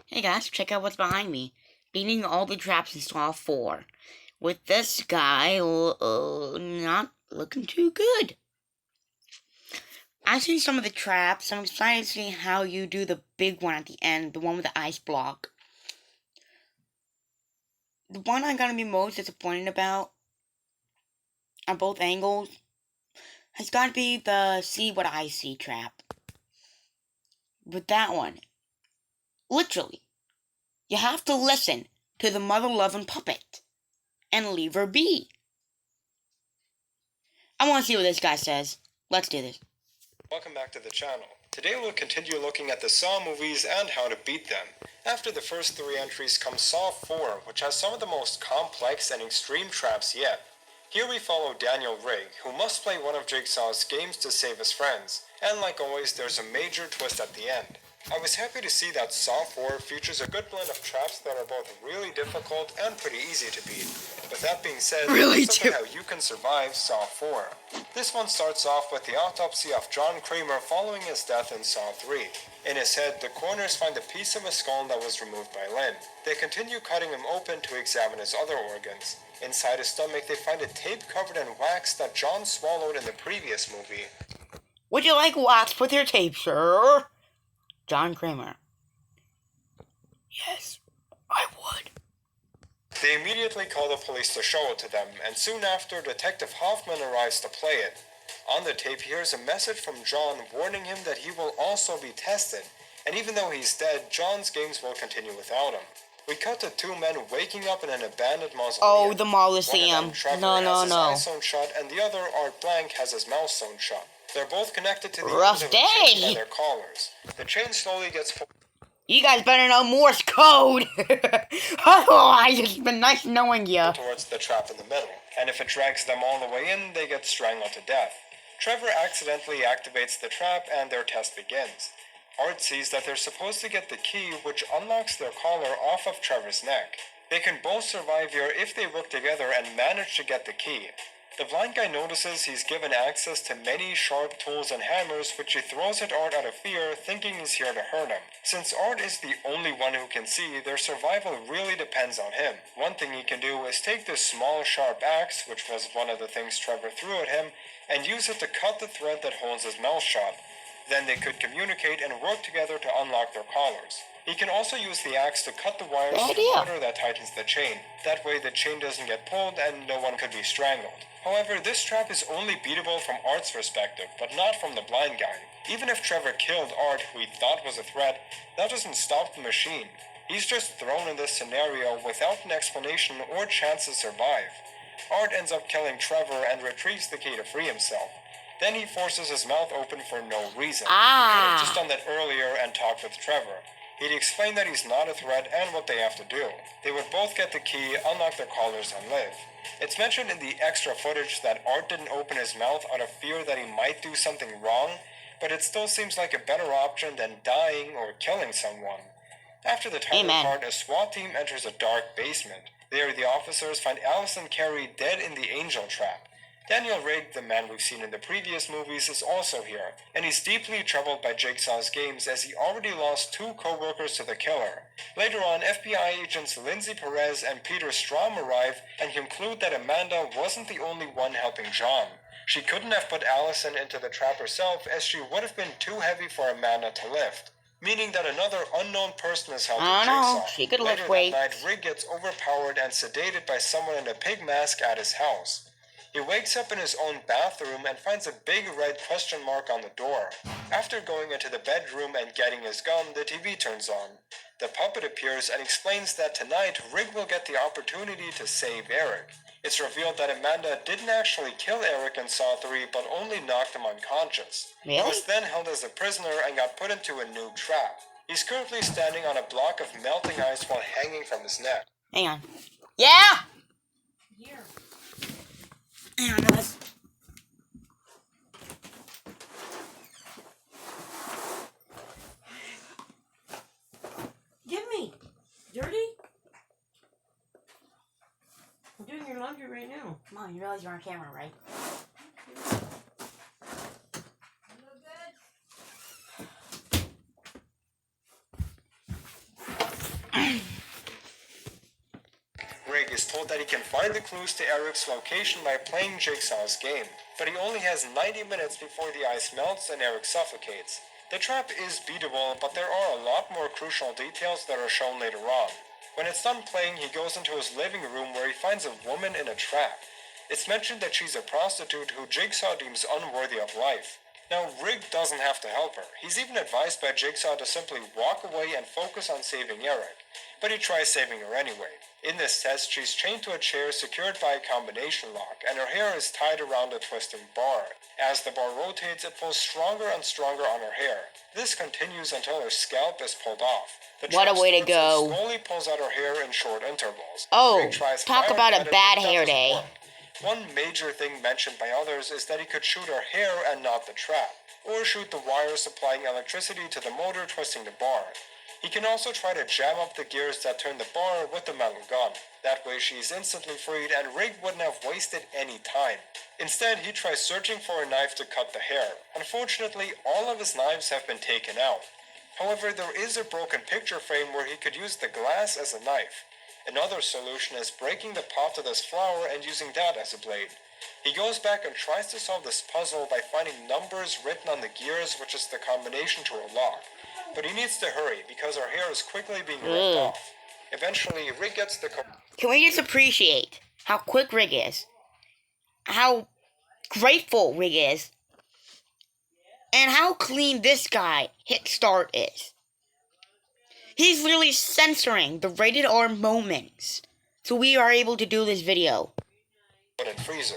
Hey guys, check out what's behind me. Beating all the traps in Saw 4. With this guy not looking too good. I've seen some of the traps. I'm excited to see how you do the big one at the end, the one with the ice block. The one I'm gonna be most disappointed about, on both angles, has gotta be the see what I see trap. With that one, literally, you have to listen to the mother-loving puppet and leave her be. I want to see what this guy says. Let's do this. Welcome back to the channel. Today we'll continue looking at the Saw movies and how to beat them. After the first 3 entries comes Saw 4, which has some of the most complex and extreme traps yet. Here we follow Daniel Rigg, who must play one of Jigsaw's games to save his friends, and like always there's a major twist at the end. I was happy to see that Saw 4 features a good blend of traps that are both really difficult and pretty easy to beat. With that being said, let's look at how you can survive Saw 4. This one starts off with the autopsy of John Kramer following his death in Saw 3. In his head, the coroners find a piece of a skull that was removed by Lynn. They continue cutting him open to examine his other organs. Inside his stomach, they find a tape covered in wax that John swallowed in the previous movie. Would you like wax with your tape, sir? John Kramer. Yes, I would. They immediately call the police to show it to them, and soon after, Detective Hoffman arrives to play it. On the tape, he hears a message from John warning him that he will also be tested, and even though he's dead, John's games will continue without him. We cut to 2 men waking up in an abandoned mausoleum. Oh, the Mausoleum. One of them, Trevor, No. has his eye sewn shut, and the other, Art Blank, has his mouth sewn shut. They're both connected to the Rough ends of a chain by day. their collars. The chain slowly gets pulled. You guys better know Morse code. Otherwise, it's been nice knowing you. Towards the trap in the middle, and if it drags them all the way in, they get strangled to death. Trevor accidentally activates the trap, and their test begins. Art sees that they're supposed to get the key, which unlocks their collar off of Trevor's neck. They can both survive here if they work together and manage to get the key. The blind guy notices he's given access to many sharp tools and hammers, which he throws at Art out of fear, thinking he's here to hurt him. Since Art is the only one who can see, their survival really depends on him. One thing he can do is take this small sharp axe, which was one of the things Trevor threw at him, and use it to cut the thread that holds his mouth shut. Then they could communicate and work together to unlock their collars. He can also use the axe to cut the wires to the motor that tightens the chain. That way the chain doesn't get pulled and no one could be strangled. However, this trap is only beatable from Art's perspective, but not from the blind guy. Even if Trevor killed Art, who he thought was a threat, that doesn't stop the machine. He's just thrown in this scenario without an explanation or chance to survive. Art ends up killing Trevor and retrieves the key to free himself. Then he forces his mouth open for no reason. He could have just done that earlier and talked with Trevor. He'd explain that he's not a threat and what they have to do. They would both get the key, unlock their collars, and live. It's mentioned in the extra footage that Art didn't open his mouth out of fear that he might do something wrong, but it still seems like a better option than dying or killing someone. After the title card, a SWAT team enters a dark basement. There, the officers find Allison Carey dead in the angel trap. Daniel Rigg, the man we've seen in the previous movies, is also here, and he's deeply troubled by Jigsaw's games as he already lost 2 co-workers to the killer. Later on, FBI agents Lindsay Perez and Peter Strom arrive and conclude that Amanda wasn't the only one helping John. She couldn't have put Allison into the trap herself, as she would have been too heavy for Amanda to lift, meaning that another unknown person is helping Jigsaw. She could Later lift weights. that night, Rigg gets overpowered and sedated by someone in a pig mask at his house. He wakes up in his own bathroom and finds a big red question mark on the door. After going into the bedroom and getting his gun, the TV turns on. The puppet appears and explains that tonight Rigg will get the opportunity to save Eric. It's revealed that Amanda didn't actually kill Eric in Saw 3, but only knocked him unconscious. He was then held as a prisoner and got put into a new trap. He's currently standing on a block of melting ice while hanging from his neck. Hang on. Yeah! Here. Hang on, guys. Give me. Dirty? I'm doing your laundry right now. Come on, you realize you're on camera, right? Rig is told that he can find the clues to Eric's location by playing Jigsaw's game, but he only has 90 minutes before the ice melts and Eric suffocates. The trap is beatable, but there are a lot more crucial details that are shown later on. When it's done playing, he goes into his living room where he finds a woman in a trap. It's mentioned that she's a prostitute who Jigsaw deems unworthy of life. Now, Rig doesn't have to help her. He's even advised by Jigsaw to simply walk away and focus on saving Eric, but he tries saving her anyway. In this test, she's chained to a chair secured by a combination lock, and her hair is tied around a twisting bar. As the bar rotates, it pulls stronger and stronger on her hair. This continues until her scalp is pulled off. The What a trap way to slips and go. slowly pulls out her hair in short intervals. Oh, Rig tries talk fire about a at it, bad but that hair doesn't day. work. One major thing mentioned by others is that he could shoot her hair and not the trap, or shoot the wire supplying electricity to the motor twisting the bar. He can also try to jam up the gears that turn the bar with the metal gun. That way she's instantly freed and Rig wouldn't have wasted any time. Instead, he tries searching for a knife to cut the hair. Unfortunately, all of his knives have been taken out. However, there is a broken picture frame where he could use the glass as a knife. Another solution is breaking the pot of this flower and using that as a blade. He goes back and tries to solve this puzzle by finding numbers written on the gears, which is the combination to a lock. But he needs to hurry because her hair is quickly being ripped off. Eventually, Rig gets the Can we just appreciate how quick Rig is? How grateful Rig is? And how clean this guy, Hit Start, is. He's literally censoring the rated R moments, so we are able to do this video. wooden freezer.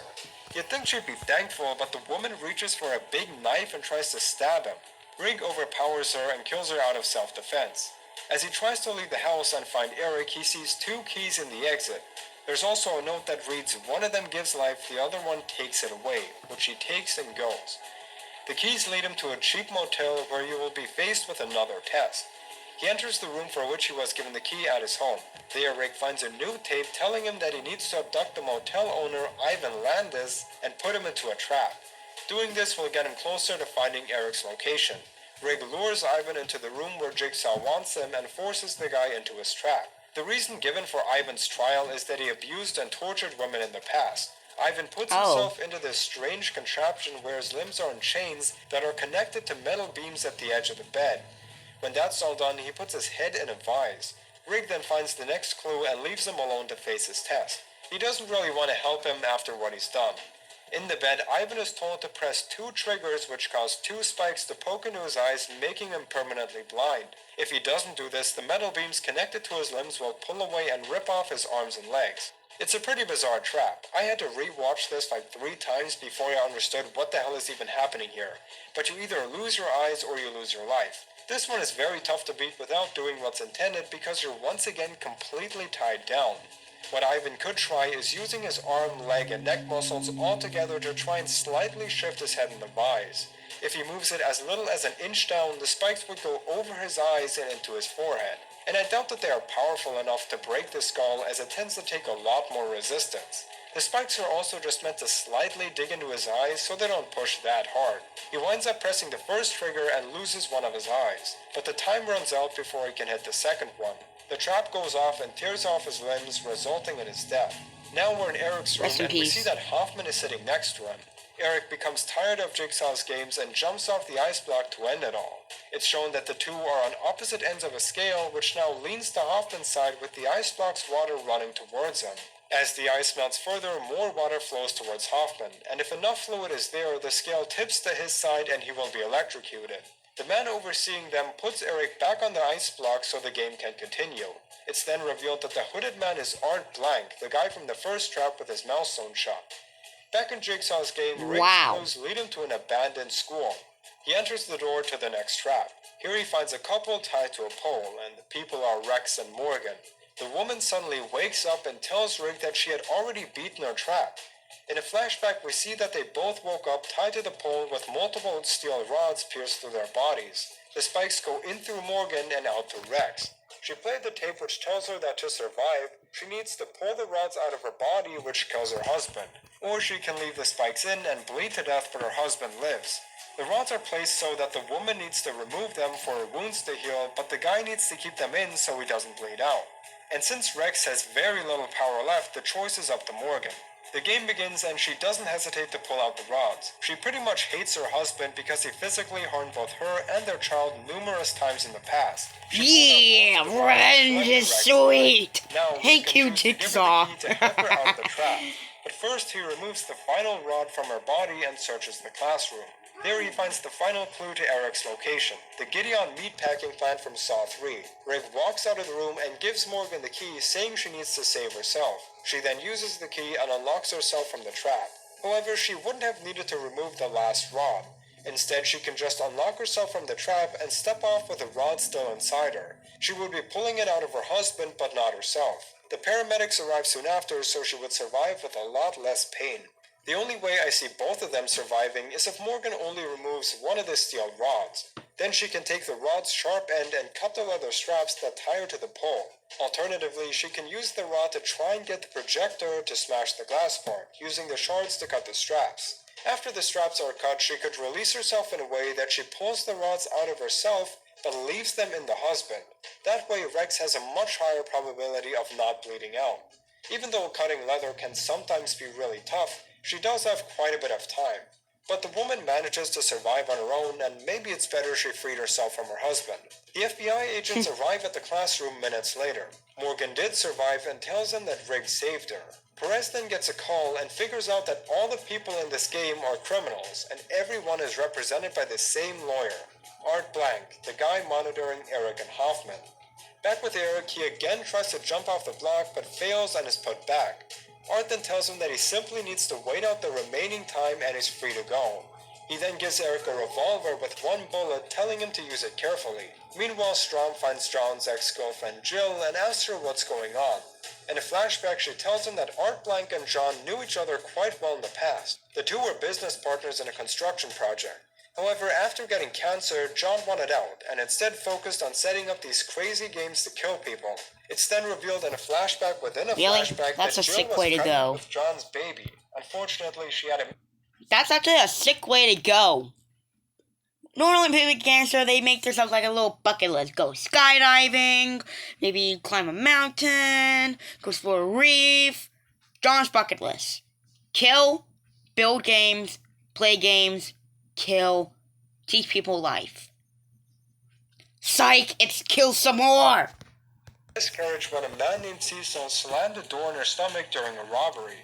You'd think she'd be thankful, but the woman reaches for a big knife and tries to stab him. Rig overpowers her and kills her out of self-defense. As he tries to leave the house and find Eric, he sees 2 keys in the exit. There's also a note that reads, one of them gives life, the other one takes it away, which he takes and goes. The keys lead him to a cheap motel where he will be faced with another test. He enters the room for which he was given the key at his home. There, Rick finds a new tape telling him that he needs to abduct the motel owner, Ivan Landis, and put him into a trap. Doing this will get him closer to finding Eric's location. Rick lures Ivan into the room where Jigsaw wants him and forces the guy into his trap. The reason given for Ivan's trial is that he abused and tortured women in the past. Ivan puts himself into this strange contraption where his limbs are in chains that are connected to metal beams at the edge of the bed. When that's all done, he puts his head in a vise. Rig then finds the next clue and leaves him alone to face his test. He doesn't really want to help him after what he's done. In the bed, Ivan is told to press 2 triggers which cause 2 spikes to poke into his eyes, making him permanently blind. If he doesn't do this, the metal beams connected to his limbs will pull away and rip off his arms and legs. It's a pretty bizarre trap. I had to re-watch this like 3 times before I understood what the hell is even happening here. But you either lose your eyes or you lose your life. This one is very tough to beat without doing what's intended because you're once again completely tied down. What Ivan could try is using his arm, leg, and neck muscles all together to try and slightly shift his head in the vise. If he moves it as little as an inch down, the spikes would go over his eyes and into his forehead. And I doubt that they are powerful enough to break the skull, as it tends to take a lot more resistance. The spikes are also just meant to slightly dig into his eyes so they don't push that hard. He winds up pressing the first trigger and loses one of his eyes, but the time runs out before he can hit the second one. The trap goes off and tears off his limbs, resulting in his death. Now we're in Eric's room and we see that Hoffman is sitting next to him. Eric becomes tired of Jigsaw's games and jumps off the ice block to end it all. It's shown that the two are on opposite ends of a scale, which now leans to Hoffman's side with the ice block's water running towards him. As the ice melts further, more water flows towards Hoffman, and if enough fluid is there, the scale tips to his side and he will be electrocuted. The man overseeing them puts Eric back on the ice block so the game can continue. It's then revealed that the hooded man is Art Blank, the guy from the first trap with his mouth sewn shut. Back in Jigsaw's game, Rick's clues lead him to an abandoned school. He enters the door to the next trap. Here he finds a couple tied to a pole, and the people are Rex and Morgan. The woman suddenly wakes up and tells Rick that she had already beaten her trap. In a flashback, we see that they both woke up tied to the pole with multiple steel rods pierced through their bodies. The spikes go in through Morgan and out through Rex. She played the tape which tells her that to survive, she needs to pull the rods out of her body, which kills her husband. Or she can leave the spikes in and bleed to death, but her husband lives. The rods are placed so that the woman needs to remove them for her wounds to heal, but the guy needs to keep them in so he doesn't bleed out. And since Rex has very little power left, the choice is up to Morgan. The game begins and she doesn't hesitate to pull out the rods. She pretty much hates her husband because he physically harmed both her and their child numerous times in the past. Yeah, revenge is sweet. Now, Thank you, Jigsaw. To give her the key to help her out of the trap. But first, he removes the final rod from her body and searches the classroom. There he finds the final clue to Eric's location, the Gideon meatpacking plant from Saw 3. Rick walks out of the room and gives Morgan the key, saying she needs to save herself. She then uses the key and unlocks herself from the trap. However, she wouldn't have needed to remove the last rod. Instead, she can just unlock herself from the trap and step off with the rod still inside her. She would be pulling it out of her husband, but not herself. The paramedics arrive soon after, so she would survive with a lot less pain. The only way I see both of them surviving is if Morgan only removes one of the steel rods. Then she can take the rod's sharp end and cut the leather straps that tie her to the pole. Alternatively, she can use the rod to try and get the projector to smash the glass part, using the shards to cut the straps. After the straps are cut, she could release herself in a way that she pulls the rods out of herself but leaves them in the husband. That way, Rex has a much higher probability of not bleeding out. Even though cutting leather can sometimes be really tough, she does have quite a bit of time. But the woman manages to survive on her own, and maybe it's better she freed herself from her husband. The FBI agents arrive at the classroom minutes later. Morgan did survive and tells them that Riggs saved her. Perez then gets a call and figures out that all the people in this game are criminals, and everyone is represented by the same lawyer, Art Blank, the guy monitoring Eric and Hoffman. Back with Eric, he again tries to jump off the block but fails and is put back. Art then tells him that he simply needs to wait out the remaining time and is free to go. He then gives Eric a revolver with one bullet, telling him to use it carefully. Meanwhile, Strom finds John's ex-girlfriend Jill and asks her what's going on. In a flashback, she tells him that Art Blank and John knew each other quite well in the past. The two were business partners in a construction project. However, after getting cancer, John wanted out, and instead focused on setting up these crazy games to kill people. It's then revealed in a flashback within a flashback That's that a Jill sick was way to pregnant go. with John's baby. Unfortunately, she had a... That's actually a sick way to go. Normally, people with cancer, they make themselves like a little bucket list. Go skydiving, maybe climb a mountain, go explore a reef. John's bucket list. Kill, build games, play games, kill, teach people life. Psych, it's kill some more! miscarriage when a man named Cecil slammed a door in her stomach during a robbery.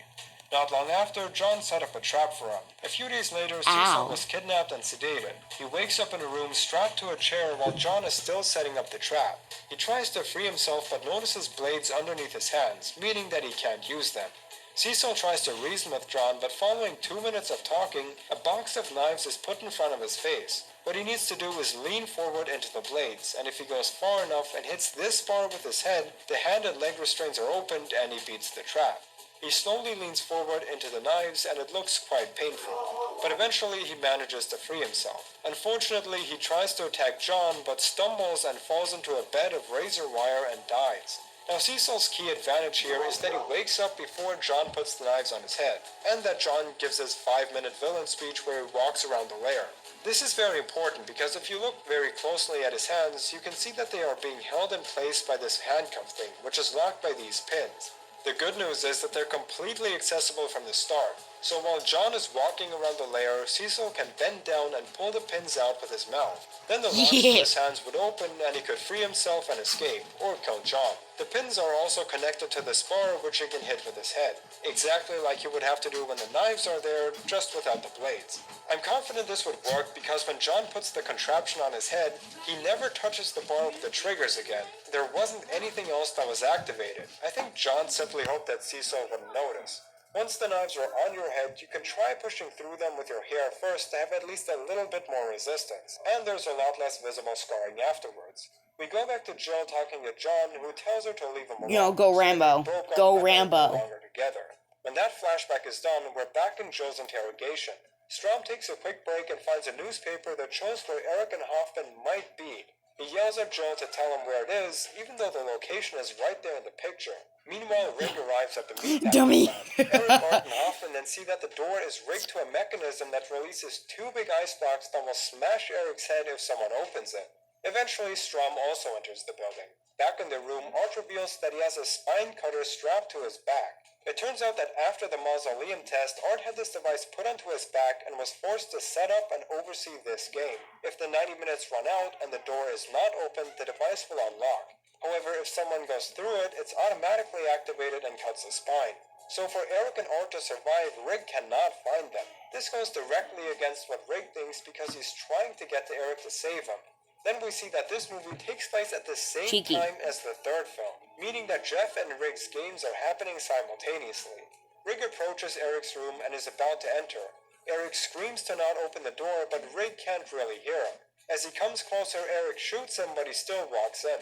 Not long after, John set up a trap for him. A few days later, Cecil was kidnapped and sedated. He wakes up in a room strapped to a chair while John is still setting up the trap. He tries to free himself but notices blades underneath his hands, meaning that he can't use them. Cecil tries to reason with John, but following 2 minutes of talking, a box of knives is put in front of his face. What he needs to do is lean forward into the blades, and if he goes far enough and hits this bar with his head, the hand and leg restraints are opened and he beats the trap. He slowly leans forward into the knives and it looks quite painful, but eventually he manages to free himself. Unfortunately, he tries to attack John, but stumbles and falls into a bed of razor wire and dies. Now, Cecil's key advantage here is that he wakes up before John puts the knives on his head, and that John gives his 5-minute villain speech where he walks around the lair. This is very important because if you look very closely at his hands, you can see that they are being held in place by this handcuff thing, which is locked by these pins. The good news is that they're completely accessible from the start, so while John is walking around the lair, Cecil can bend down and pull the pins out with his mouth. Then the locks to his hands would open and he could free himself and escape, or kill John. The pins are also connected to this bar which he can hit with his head, exactly like you would have to do when the knives are there, just without the blades. I'm confident this would work because when John puts the contraption on his head, he never touches the bar with the triggers again. There wasn't anything else that was activated. I think John simply hoped that Cecil wouldn't notice. Once the knives are on your head, you can try pushing through them with your hair first to have at least a little bit more resistance, and there's a lot less visible scarring afterwards. We go back to Jill talking to John, who tells her to leave him alone. You know, go Rambo. Go Rambo. Together. When that flashback is done, we're back in Jill's interrogation. Strom takes a quick break and finds a newspaper that shows where Eric and Hoffman might be. He yells at Joel to tell him where it is, even though the location is right there in the picture. Meanwhile, Rig arrives at the meatpacking Dummy. plant. Eric, Art, and Hoffman then see that the door is rigged to a mechanism that releases two big ice blocks that will smash Eric's head if someone opens it. Eventually, Strom also enters the building. Back in the room, Art reveals that he has a spine cutter strapped to his back. It turns out that after the mausoleum test, Art had this device put onto his back and was forced to set up and oversee this game. If the 90 minutes run out and the door is not opened, the device will unlock. However, if someone goes through it, it's automatically activated and cuts the spine. So for Eric and Art to survive, Rig cannot find them. This goes directly against what Rig thinks because he's trying to get to Eric to save him. Then we see that this movie takes place at the same Cheeky. time as the third film, meaning that Jeff and Rig's games are happening simultaneously. Rig approaches Eric's room and is about to enter. Eric screams to not open the door, but Rig can't really hear him. As he comes closer, Eric shoots him, but he still walks in.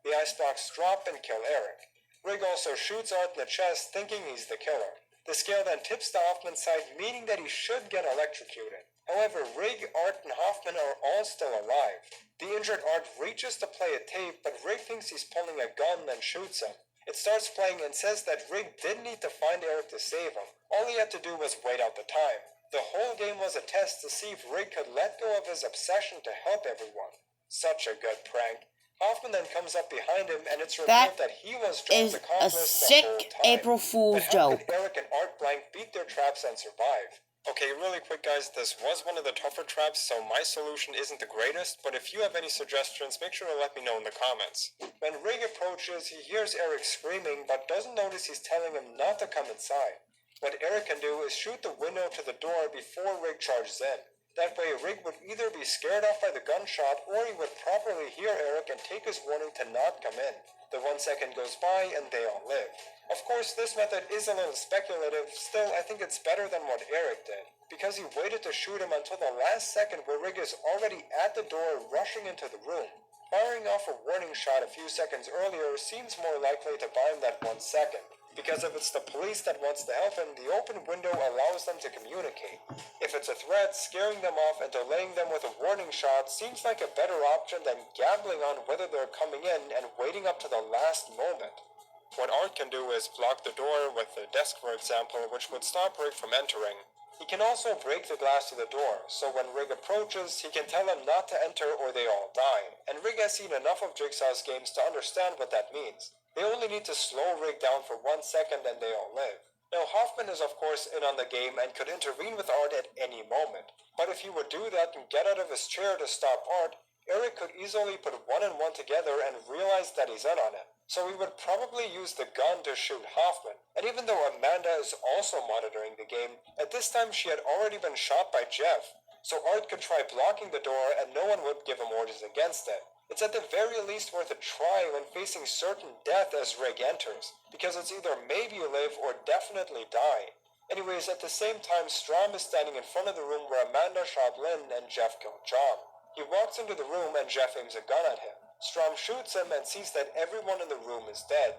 The ice blocks drop and kill Eric. Rig also shoots Art in the chest, thinking he's the killer. The scale then tips to Hoffman's side, meaning that he should get electrocuted. However, Rig, Art, and Hoffman are all still alive. The injured Art reaches to play a tape, but Rig thinks he's pulling a gun and shoots him. It starts playing and says that Rig didn't need to find Eric to save him. All he had to do was wait out the time. The whole game was a test to see if Rig could let go of his obsession to help everyone. Such a good prank. Hoffman then comes up behind him, and it's revealed that he was John's Is a accomplice the sick whole time. April Fool's But how joke. could Eric and Art Blank beat their traps and survive? Okay, really quick guys, this was one of the tougher traps, so my solution isn't the greatest, but if you have any suggestions, make sure to let me know in the comments. When Rig approaches, he hears Eric screaming, but doesn't notice he's telling him not to come inside. What Eric can do is shoot the window to the door before Rig charges in. That way, Rig would either be scared off by the gunshot, or he would properly hear Eric and take his warning to not come in. The 1 second goes by, and they all live. Of course, this method is a little speculative, still I think it's better than what Eric did, because he waited to shoot him until the last second where Rig is already at the door rushing into the room. Firing off a warning shot a few seconds earlier seems more likely to buy him that 1 second, because if it's the police that wants to help him, the open window allows them to communicate. If it's a threat, scaring them off and delaying them with a warning shot seems like a better option than gambling on whether they're coming in and waiting up to the last moment. What Art can do is block the door with the desk, for example, which would stop Rig from entering. He can also break the glass to the door, so when Rig approaches, he can tell him not to enter or they all die. And Rig has seen enough of Jigsaw's games to understand what that means. They only need to slow Rig down for 1 second and they all live. Now, Hoffman is of course in on the game and could intervene with Art at any moment. But if he would do that and get out of his chair to stop Art, Eric could easily put 1 and 1 together and realize that he's in on it. So he would probably use the gun to shoot Hoffman. And even though Amanda is also monitoring the game, at this time she had already been shot by Jeff. So Art could try blocking the door and no one would give him orders against it. It's at the very least worth a try when facing certain death as Rig enters, because it's either maybe you live or definitely die. Anyways, at the same time, Strom is standing in front of the room where Amanda shot Lynn and Jeff killed John. He walks into the room and Jeff aims a gun at him. Strom shoots him and sees that everyone in the room is dead.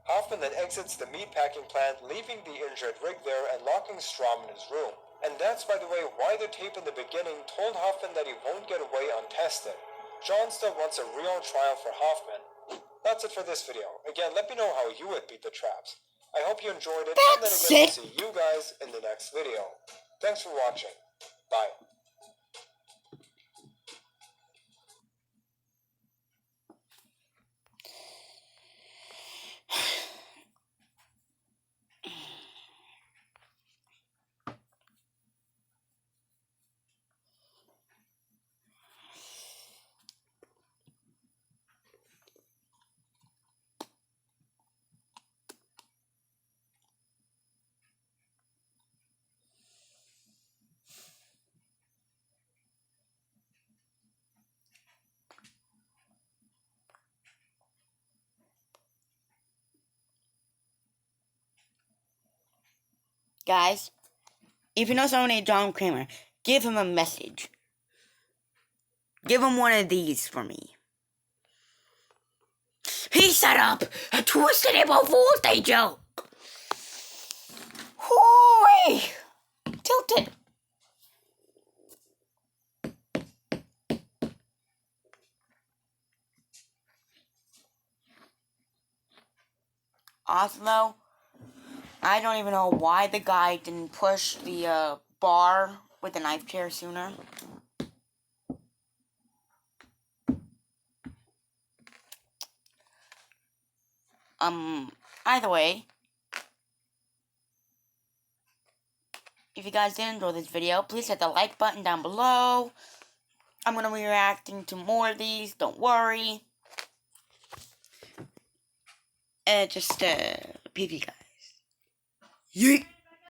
Hoffman then exits the meatpacking plant, leaving the injured Rig there and locking Strom in his room. And that's, by the way, why the tape in the beginning told Hoffman that he won't get away untested. John still wants a real trial for Hoffman. That's it for this video. Again, let me know how you would beat the traps. I hope you enjoyed it, and then That's again, I'll it. see you guys in the next video. Thanks for watching. Bye. Guys, if you know someone named John Kramer, give him a message. Give him one of these for me. He set up a twisted April Fool's Day joke. Hooey! Tilted. Oslo. I don't even know why the guy didn't push the bar with the knife chair sooner. Either way, if you guys did enjoy this video, please hit the like button down below. I'm gonna be reacting to more of these, don't worry. Just, PP guys. Yeet!